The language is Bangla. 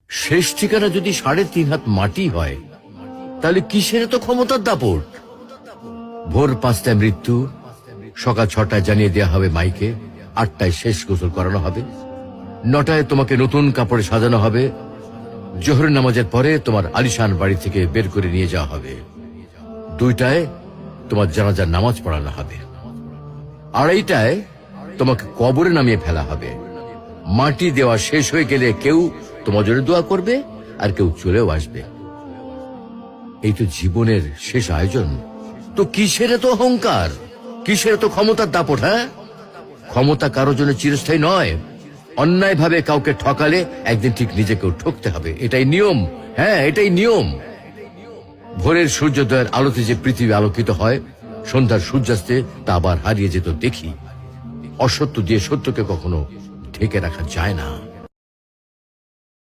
শেষ ঠিকানা যদি 3.5 হাত মাটি হয়, তাহলে কিসের তো ক্ষমতার দাপট? ভোর 5টায় মৃত্যু, সকাল 6টায় জানিয়ে দেওয়া হবে মাইকে, 8টায় শেষ গোসল করানো হবে, 9টায় তোমাকে নতুন কাপড়ে সাজানো হবে, জোহরের নামাজের পরে তোমার আলিশান বাড়ি থেকে বের করে নিয়ে যাওয়া হবে, 2টায় তোমার জানাজার নামাজ পড়ানো হবে, 2:30টায় তোমাকে কবরে নামিয়ে ফেলা হবে। মাটি দেওয়া শেষ হয়ে গেলে কেউ তোমার জন্য দোয়া করবে, আর কেউ চলেও আসবে। এই তো জীবনের শেষ আয়োজন। তো কিসের তো অহংকার, কিসের তো ক্ষমতার দাপট? হ্যাঁ, ক্ষমতা কারোর জন্য চিরস্থায়ী নয়। অন্যায় ভাবে কাউকে ঠকালে একদিন ঠিক নিজেকেও ঠকতে হবে, এটাই নিয়ম। হ্যাঁ, এটাই নিয়ম। ভোরের সূর্যোদয়ের আলোতে যে পৃথিবী আলোকিত হয়, সন্ধ্যার সূর্যাস্তে তা আবার হারিয়ে যেত দেখি। অসত্য দিয়ে সত্যকে কখনো ঢেকে রাখা যায় না।